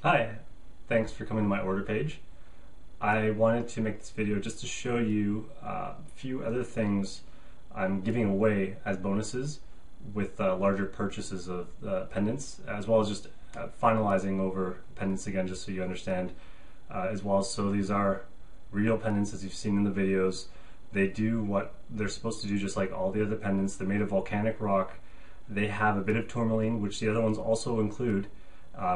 Hi, thanks for coming to my order page. I wanted to make this video just to show you a few other things I'm giving away as bonuses with larger purchases of pendants, as well as just finalizing over pendants again, just so you understand as well. So these are real pendants, as you've seen in the videos. They do what they're supposed to do, just like all the other pendants. They're made of volcanic rock. They have a bit of tourmaline, which the other ones also include,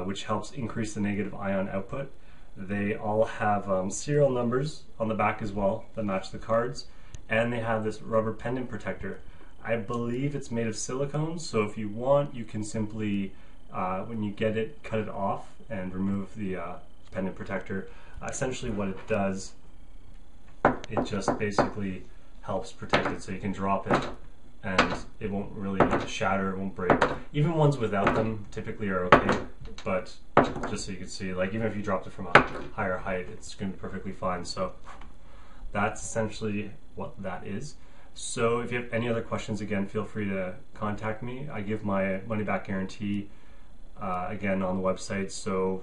which helps increase the negative ion output. They all have serial numbers on the back as well that match the cards, and they have this rubber pendant protector. I believe it's made of silicone, so if you want, you can simply, when you get it, cut it off and remove the pendant protector. Essentially what it does, it just basically helps protect it, so you can drop it and it won't really shatter, it won't break. Even ones without them typically are okay, but just so you can see, like even if you dropped it from a higher height, it's going to be perfectly fine. So that's essentially what that is. So if you have any other questions, again, feel free to contact me. I give my money back guarantee again on the website, so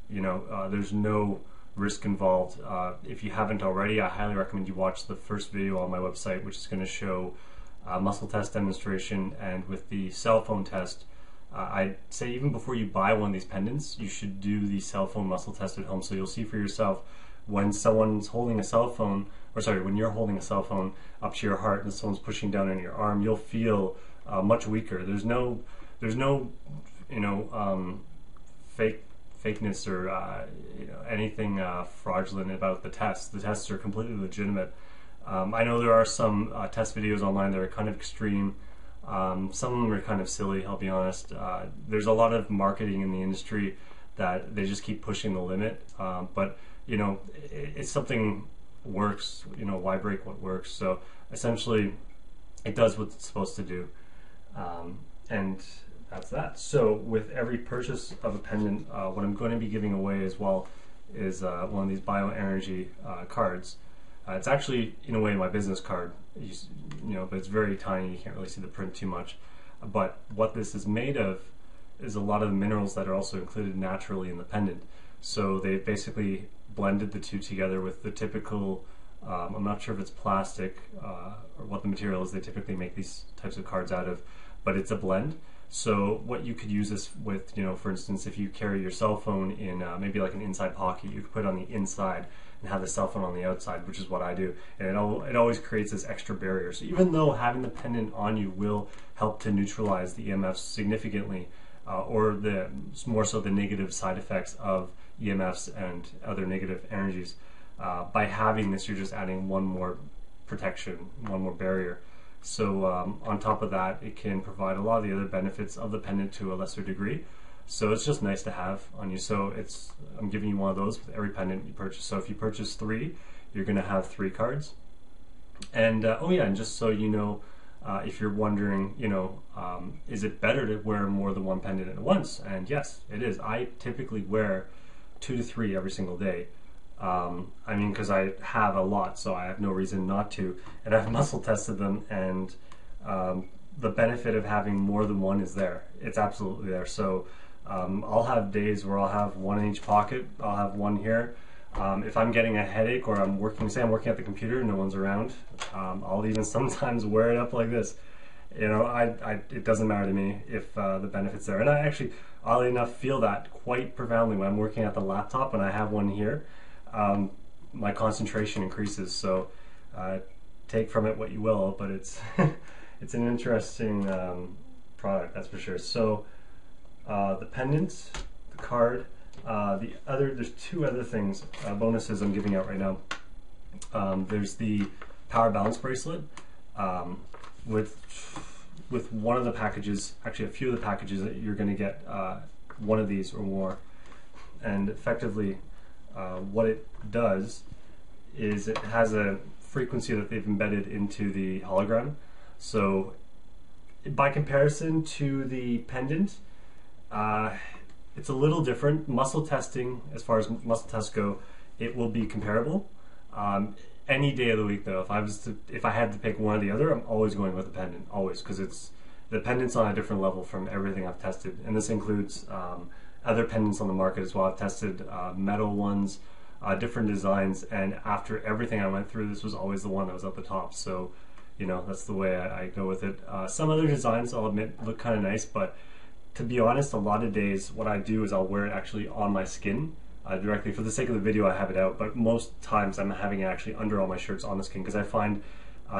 there's no risk involved. If you haven't already, I highly recommend you watch the first video on my website, which is going to show muscle test demonstration, and with the cell phone test, I'd say even before you buy one of these pendants, you should do the cell phone muscle test at home, so you'll see for yourself when someone's holding a cell phone, when you're holding a cell phone up to your heart and someone's pushing down on your arm, you'll feel much weaker. There's no fakeness or anything fraudulent about the tests. The tests are completely legitimate. I know there are some test videos online that are kind of extreme. Some of them are kind of silly, I'll be honest. There's a lot of marketing in the industry that they just keep pushing the limit. But it's something works, why break what works? So essentially it does what it's supposed to do. And that's that. So with every purchase of a pendant, what I'm going to be giving away as well is one of these bioenergy cards. It's actually, in a way, my business card, but it's very tiny. You can't really see the print too much. But what this is made of is a lot of the minerals that are also included naturally in the pendant. So they basically blended the two together with the typical, I'm not sure if it's plastic or what the material is they typically make these types of cards out of, but it's a blend. So what you could use this with, for instance, if you carry your cell phone in maybe like an inside pocket, you could put it on the inside and have the cell phone on the outside, which is what I do. And it always creates this extra barrier. So even though having the pendant on you will help to neutralize the EMFs significantly, or more so the negative side effects of EMFs and other negative energies, by having this, you're just adding one more protection, one more barrier. So on top of that, it can provide a lot of the other benefits of the pendant to a lesser degree. So it's just nice to have on you. So I'm giving you one of those with every pendant you purchase. So if you purchase 3, you're going to have 3 cards. And and just so you know, if you're wondering, is it better to wear more than one pendant at once? And yes, it is. I typically wear 2 to 3 every single day. Because I have a lot, so I have no reason not to. And I've muscle tested them, and the benefit of having more than one is there. It's absolutely there. So I'll have days where I'll have one in each pocket. I'll have one here. If I'm getting a headache or I'm working at the computer and no one's around, I'll even sometimes wear it up like this. It doesn't matter to me if the benefit's there. And I actually, oddly enough, feel that quite profoundly when I'm working at the laptop and I have one here. My concentration increases. So take from it what you will, but it's it's an interesting product, that's for sure. So the pendant, the card, there's 2 other things, bonuses I'm giving out right now. There's the power balance bracelet. With one of the packages, actually a few of the packages, that you're going to get one of these or more. And effectively, what it does is it has a frequency that they've embedded into the hologram. So by comparison to the pendant, it's a little different. Muscle testing, as far as muscle tests go, it will be comparable. Any day of the week, though, if I had to pick one or the other, I'm always going with the pendant, always, because the pendant's on a different level from everything I've tested, and this includes other pendants on the market as well. I've tested metal ones, different designs, and after everything I went through, this was always the one that was at the top. So, you know, that's the way I go with it. Some other designs, I'll admit, look kind of nice, but to be honest, a lot of days what I do is I'll wear it actually on my skin directly. For the sake of the video, I have it out, but most times I'm having it actually under all my shirts on the skin, because I find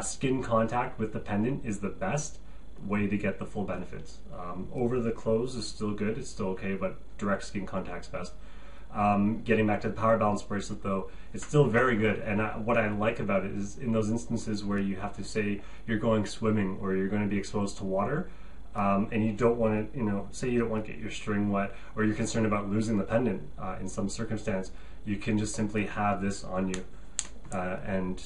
skin contact with the pendant is the best way to get the full benefits. Over the clothes is still good, it's still okay, but direct skin contact's best. Getting back to the Power Balance bracelet though, it's still very good, and what I like about it is in those instances where you have to say you're going swimming or you're going to be exposed to water, and you don't want to, you know, say you don't want to get your string wet, or you're concerned about losing the pendant in some circumstance, you can just simply have this on you, and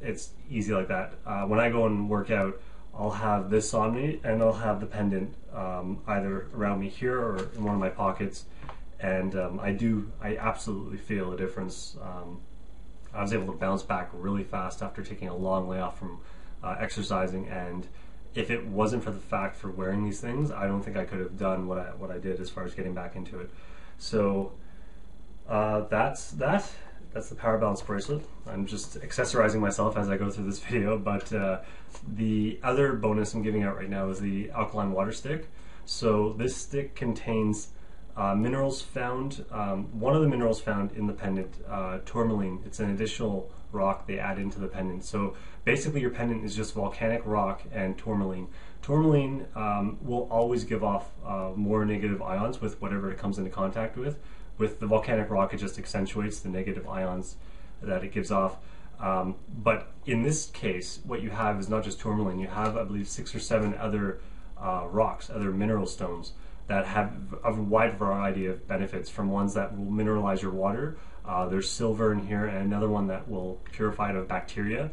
it's easy like that. When I go and work out, I'll have this on me, and I'll have the pendant either around me here or in one of my pockets, and I absolutely feel a difference. I was able to bounce back really fast after taking a long layoff from exercising, and if it wasn't for the fact for wearing these things, I don't think I could have done what I did as far as getting back into it. So that's the Power Balance bracelet. I'm just accessorizing myself as I go through this video, but the other bonus I'm giving out right now is the alkaline water stick. So this stick contains minerals found, one of the minerals found in the pendant, tourmaline. It's an additional rock they add into the pendant. So basically your pendant is just volcanic rock and tourmaline. Tourmaline will always give off more negative ions with whatever it comes into contact with. With the volcanic rock, it just accentuates the negative ions that it gives off. But in this case, what you have is not just tourmaline. You have, I believe, 6 or 7 other rocks, other mineral stones that have a wide variety of benefits, from ones that will mineralize your water. There's silver in here, and another one that will purify it of bacteria.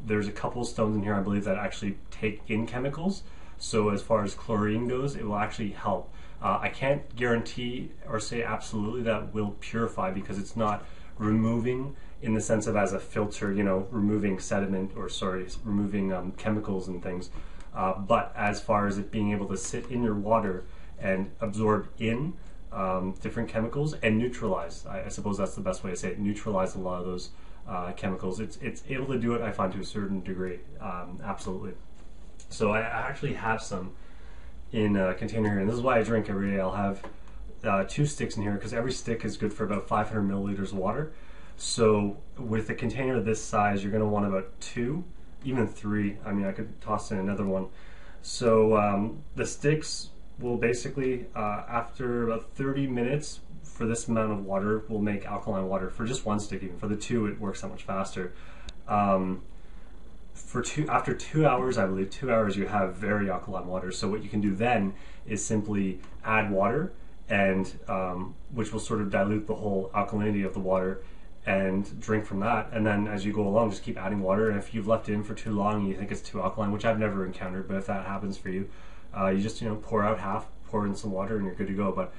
There's a couple stones in here, I believe, that actually take in chemicals. So as far as chlorine goes, it will actually help. I can't guarantee or say absolutely that will purify, because it's not removing in the sense of as a filter, you know, removing sediment, or sorry, removing chemicals and things. But as far as it being able to sit in your water and absorb in different chemicals and neutralize, I suppose that's the best way to say it, neutralize a lot of those chemicals. It's able to do it, I find, to a certain degree, absolutely. So I actually have some in a container here, and this is why I drink every day. I'll have 2 sticks in here, because every stick is good for about 500 milliliters of water. So with a container this size, you're going to want about 2, even 3. I mean, I could toss in another one. So the sticks will basically, after about 30 minutes, for this amount of water, will make alkaline water. For just 1 stick, even for the 2, it works that much faster. After 2 hours, I believe 2 hours, you have very alkaline water. So what you can do then is simply add water, and which will sort of dilute the whole alkalinity of the water, and drink from that. And then as you go along, just keep adding water. And if you've left it in for too long and you think it's too alkaline, which I've never encountered, but if that happens for you, you just, you know, pour out half, pour in some water, and you're good to go. But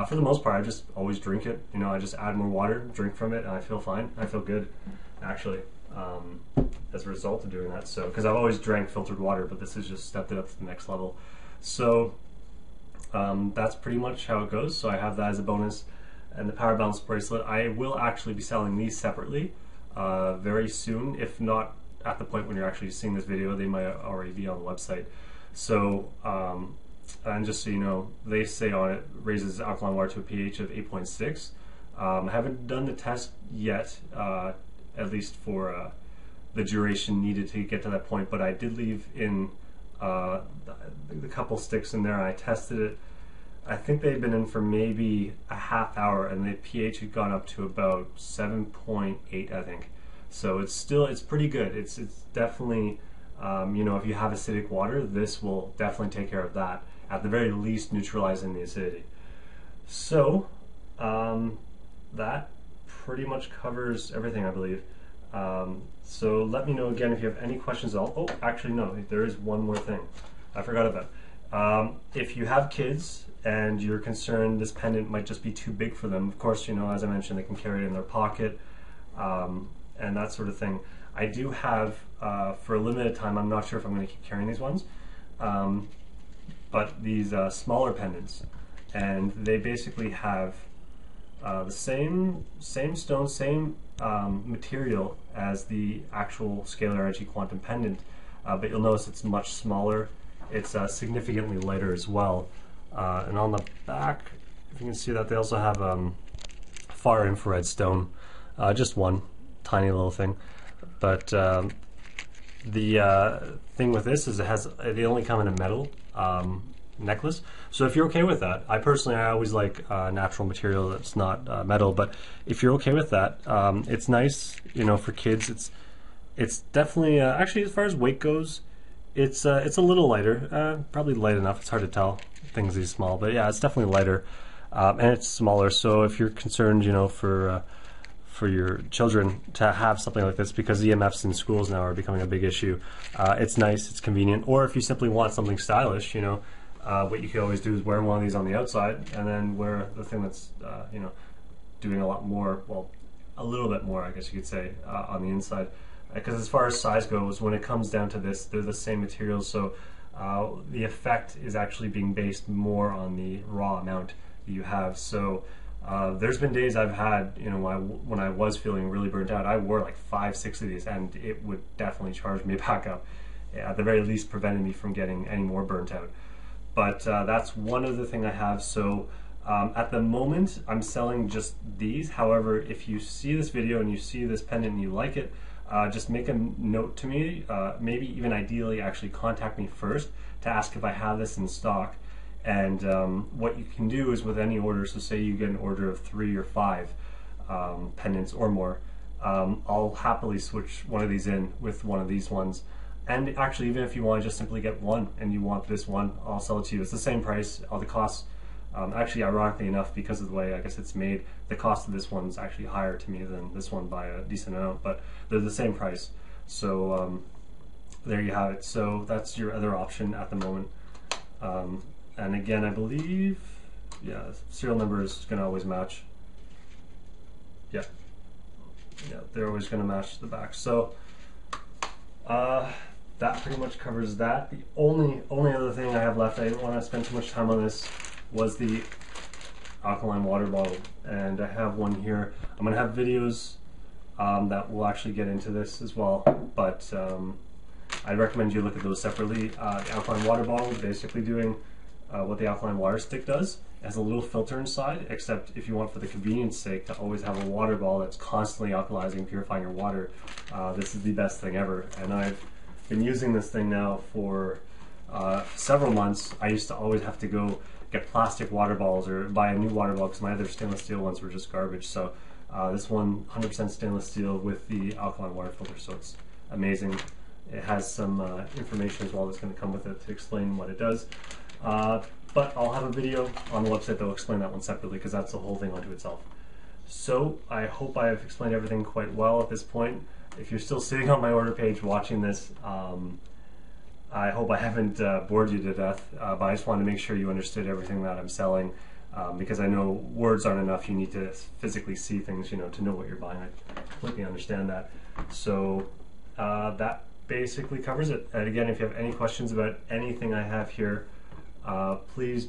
for the most part, I just always drink it. You know, I just add more water, drink from it, and I feel fine. I feel good, actually, as a result of doing that. So, because I've always drank filtered water, but this has just stepped it up to the next level. So that's pretty much how it goes. So I have that as a bonus. And the Power Balance bracelet, I will actually be selling these separately very soon. If not at the point when you're actually seeing this video, they might already be on the website. So, and just so you know, they say on it, raises alkaline water to a pH of 8.6. I haven't done the test yet, at least for the duration needed to get to that point, but I did leave in the couple sticks in there. I tested it. I think they've been in for maybe a half hour, and the pH had gone up to about 7.8, I think. So it's pretty good. It's definitely, you know, if you have acidic water, this will definitely take care of that. At the very least, neutralizing the acidity. So that pretty much covers everything, I believe. So let me know again if you have any questions at all. Oh, actually no, there is one more thing I forgot about. If you have kids and you're concerned this pendant might just be too big for them, of course, you know, as I mentioned, they can carry it in their pocket, and that sort of thing. I do have, for a limited time, I'm not sure if I'm going to keep carrying these ones, but these smaller pendants, and they basically have the same stone, same material as the actual scalar energy quantum pendant, but you'll notice it's much smaller. It's significantly lighter as well. And on the back, if you can see that, they also have far infrared stone, just one tiny little thing. But the thing with this is they only come in a metal necklace. So if you're okay with that, I always like natural material that's not metal. But if you're okay with that, it's nice, for kids. It's definitely actually, as far as weight goes, it's a little lighter, probably light enough. It's hard to tell, things these small, but yeah, it's definitely lighter, and it's smaller. So if you're concerned, for your children to have something like this, because EMFs in schools now are becoming a big issue, it's nice, it's convenient. Or if you simply want something stylish, what you can always do is wear one of these on the outside, and then wear the thing that's doing a lot more, well, a little bit more, I guess you could say, on the inside. Because as far as size goes, when it comes down to this, they're the same materials, so the effect is actually being based more on the raw amount that you have. So there's been days I've had, when I was feeling really burnt out, I wore like 5-6 of these, and it would definitely charge me back up. At the very least, prevented me from getting any more burnt out. But that's one other thing I have. So at the moment, I'm selling just these. However, if you see this video and you see this pendant and you like it, just make a note to me, maybe even ideally actually contact me first to ask if I have this in stock. And what you can do is, with any order, so say you get an order of 3 or 5 pendants or more, I'll happily switch one of these in with one of these ones. And actually, even if you want to just simply get one and you want this one, I'll sell it to you. It's the same price. All the costs, actually, ironically enough, because of the way I guess it's made, the cost of this one's actually higher to me than this one by a decent amount, but they're the same price. So there you have it. So that's your other option at the moment. And again, I believe, yeah, serial number is going to always match. Yeah, they're always going to match the back. So that pretty much covers that. The only other thing I have left, I didn't want to spend too much time on this, was the alkaline water bottle, and I have one here. I'm going to have videos that will actually get into this as well, but I'd recommend you look at those separately. The alkaline water bottle is basically doing what the alkaline water stick does. It has a little filter inside, except if you want, for the convenience sake, to always have a water bottle that's constantly alkalizing, purifying your water, this is the best thing ever. And I've been using this thing now for several months. I used to always have to go get plastic water bottles or buy a new water bottle because my other stainless steel ones were just garbage. So this one, 100% stainless steel with the alkaline water filter, so it's amazing. It has some information as well that's going to come with it to explain what it does. But I'll have a video on the website that will explain that one separately, because that's the whole thing unto itself. So I hope I have explained everything quite well at this point. If you're still sitting on my order page watching this, I hope I haven't bored you to death, but I just wanted to make sure you understood everything that I'm selling, because I know words aren't enough. You need to physically see things, to know what you're buying. I completely understand that. So that basically covers it. And again, if you have any questions about anything I have here, please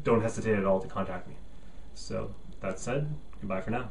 don't hesitate at all to contact me. So that said, goodbye for now.